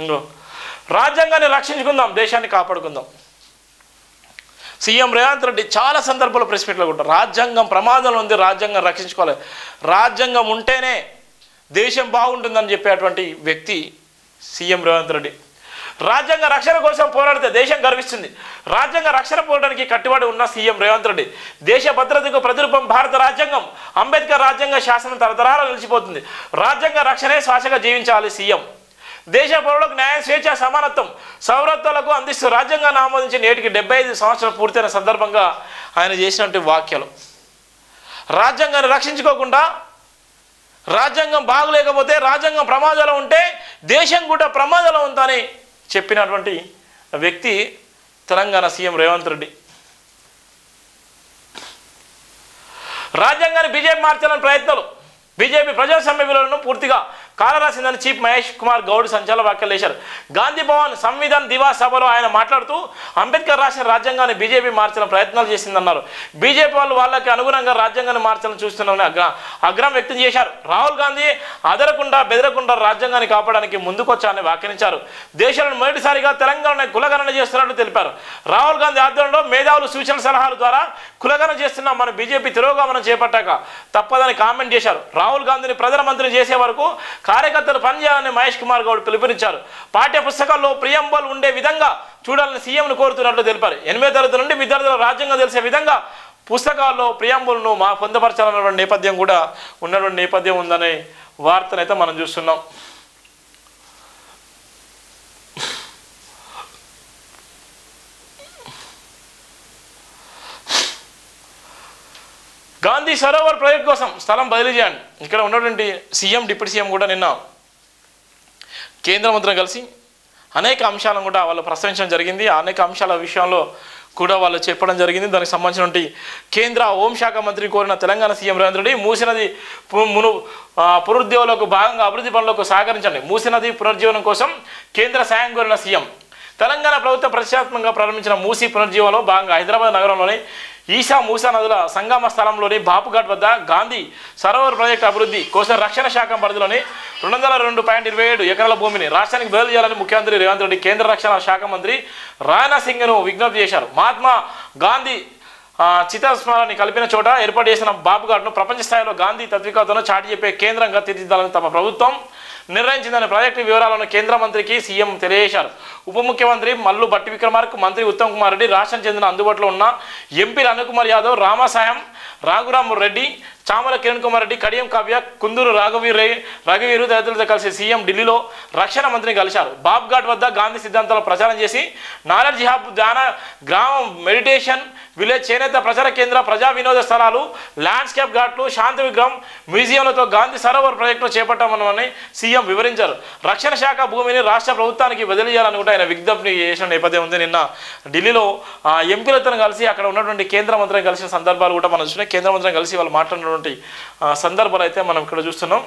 ఇంకో రాజ్యాంగాన్ని రక్షించుకుందాం, దేశాన్ని కాపాడుకుందాం. సీఎం రేవంత్ రెడ్డి చాలా సందర్భాల్లో ప్రెస్ మీట్లో కూడా రాజ్యాంగం ప్రమాదంలో ఉంది, రాజ్యాంగం రక్షించుకోవాలి, రాజ్యాంగం ఉంటేనే దేశం బాగుంటుందని చెప్పేటువంటి వ్యక్తి సీఎం రేవంత్ రెడ్డి. రాజ్యాంగ రక్షణ కోసం పోరాడితే దేశం గర్విస్తుంది. రాజ్యాంగ రక్షణ పోరాటానికి కట్టుబడి ఉన్న సీఎం రేవంత్ రెడ్డి. దేశ భద్రతకు ప్రతిరూపం భారత రాజ్యాంగం. అంబేద్కర్ రాజ్యాంగ శాసనం తరతరాలు నిలిచిపోతుంది. రాజ్యాంగ రక్షణే శ్వాసగా జీవించాలి సీఎం. దేశ పౌరులకు న్యాయం, స్వేచ్ఛ, సమానత్వం, సౌరత్వాలకు అందిస్తూ రాజ్యాంగాన్ని ఆమోదించి నేటికి 75 సంవత్సరాలు పూర్తయిన సందర్భంగా ఆయన చేసినటువంటి వ్యాఖ్యలు. రాజ్యాంగాన్ని రక్షించుకోకుండా, రాజ్యాంగం బాగులేకపోతే, రాజ్యాంగం ప్రమాదంలో ఉంటే దేశం కూడా ప్రమాదంలో ఉందని చెప్పినటువంటి వ్యక్తి తెలంగాణ సీఎం రేవంత్ రెడ్డి. రాజ్యాంగాన్ని బీజేపీ మార్చాలని ప్రయత్నాలు. బీజేపీ ప్రజాస్వామ్య విలువలను పూర్తిగా కాలరాసిందని చీఫ్ మహేష్ కుమార్ గౌడ్ సంచలన వ్యాఖ్యలు చేశారు. గాంధీ భవన్ సంవిధాన్ దివాస్ సభలో ఆయన మాట్లాడుతూ అంబేద్కర్ రాసిన రాజ్యాంగాన్ని బీజేపీ మార్చాలని ప్రయత్నాలు చేసిందన్నారు. బీజేపీ వాళ్ళు వాళ్ళకి అనుగుణంగా రాజ్యాంగాన్ని మార్చాలని చూస్తున్నామని ఆగ్రహం వ్యక్తం చేశారు. రాహుల్ గాంధీ అదరకుండా బెదరకుండా రాజ్యాంగాన్ని కాపాడడానికి ముందుకొచ్చారని వ్యాఖ్యానించారు. దేశంలో మొదటిసారిగా తెలంగాణ కులగణన చేస్తున్నట్టు తెలిపారు. రాహుల్ గాంధీ ఆధ్వర్యంలో మేధావులు సూచన సలహాల ద్వారా కులగణన చేస్తున్నాం, మన బీజేపీ తిరోగమనం చేపట్టాక తప్పదని కామెంట్ చేశారు. రాహుల్ గాంధీని ప్రధానమంత్రిని చేసే వరకు కార్యకర్తలు పనిచేయాలని మహేష్ కుమార్ గౌడ్ పిలుపునిచ్చారు. పాఠ్య పుస్తకాల్లో ప్రియంబల్ ఉండే విధంగా చూడాలని సీఎంను కోరుతున్నట్లు తెలిపారు. 8వ తరగతి నుండి విద్యార్థుల రాజ్యాంగం తెలిసే విధంగా పుస్తకాల్లో ప్రియంబుల్ను పొందపరచాలన్నటువంటి నేపథ్యం కూడా ఉన్నటువంటి నేపథ్యం ఉందనే వార్తనైతే మనం చూస్తున్నాం. గాంధీ సరోవర్ ప్రాజెక్ట్ కోసం స్థలం బదిలీ చేయండి. ఇక్కడ ఉన్నటువంటి సీఎం, డిప్యూటీ సీఎం కూడా నిన్న కేంద్ర మంత్రిని కలిసి అనేక అంశాలను కూడా వాళ్ళు ప్రస్తావించడం జరిగింది. అనేక అంశాల విషయంలో కూడా వాళ్ళు చెప్పడం జరిగింది. దానికి సంబంధించినటువంటి కేంద్ర హోంశాఖ మంత్రి కోరిన తెలంగాణ సీఎం రేవంత్ రెడ్డి మూసీ నది పునరుజ్జీవనకు భాగంగా అభివృద్ధి పనులకు సహకరించండి. మూసీ నది పునరుజ్జీవనం కోసం కేంద్ర సాయం కోరిన సీఎం. తెలంగాణ ప్రభుత్వం ప్రతిష్టాత్మకంగా ప్రారంభించిన మూసీ పునరుజ్జీవనంలో భాగంగా హైదరాబాద్ నగరంలోని ఈశా మూసా నదుల సంగమ స్థలంలోని బాపుఘాట్ వద్ద గాంధీ సరోవర్ ప్రాజెక్టు అభివృద్ధి కోసం రక్షణ శాఖ పరిధిలోని 202.27 ఎకరాల భూమిని రాష్ట్రానికి బదిలీ చేయాలని ముఖ్యమంత్రి రేవంత్ రెడ్డి కేంద్ర రక్షణ శాఖ మంత్రి రాజ్నాథ్ సింగ్ను విజ్ఞప్తి చేశారు. మహాత్మా గాంధీ చితాస్మరణని కలిపిన చోట ఏర్పాటు చేసిన బాపుఘాట్ను ప్రపంచ స్థాయిలో గాంధీ తత్వికతను చాటి చెప్పే కేంద్రంగా తీర్చిదిద్దాలని తమ ప్రభుత్వం నిర్ణయించిందని ప్రాజెక్టు వివరాలను కేంద్ర మంత్రికి సీఎం తెలియజేశారు. ఉప ముఖ్యమంత్రి మల్లు భట్టి విక్రమార్క, మంత్రి ఉత్తమ్ కుమార్ రెడ్డి, రాష్ట్రం చెందిన అందుబాటులో ఉన్న ఎంపీలు అనుకుమార్ యాదవ్, రామాసాయం, రాఘురామ్ రెడ్డి, చామల కిరణ్ కుమార్ రెడ్డి, కడియం కావ్య, కుందూరు రఘువీరు తదితరులతో కలిసి సీఎం ఢిల్లీలో రక్షణ మంత్రిని కలిశారు. బాపుఘాట్ వద్ద గాంధీ సిద్ధాంతాలు ప్రచారం చేసి నాలెడ్జ్ హబ్, ధ్యాన గ్రామం, మెడిటేషన్ విలేజ్, చేనేత ప్రచార కేంద్ర, ప్రజా వినోద స్థలాలు, ల్యాండ్స్కేప్ ఘాట్లు, శాంతి విగ్రహం, మ్యూజియంలతో గాంధీ సరోవర్ ప్రాజెక్టును చేపట్టామని సీఎం వివరించారు. రక్షణ శాఖ భూమిని రాష్ట్ర ప్రభుత్వానికి బదిలీ చేయాలని కూడా ఆయన విజ్ఞప్తి చేసిన నేపథ్యం ఉంది. నిన్న ఢిల్లీలో ఎంపీలతో కలిసి అక్కడ ఉన్నటువంటి కేంద్ర మంత్రిని కలిసిన సందర్భాలు కూడా మనం చూసినాం. కేంద్ర మంత్రిని కలిసి వాళ్ళు మాట్లాడినటువంటి సందర్భాలు అయితే మనం ఇక్కడ చూస్తున్నాం.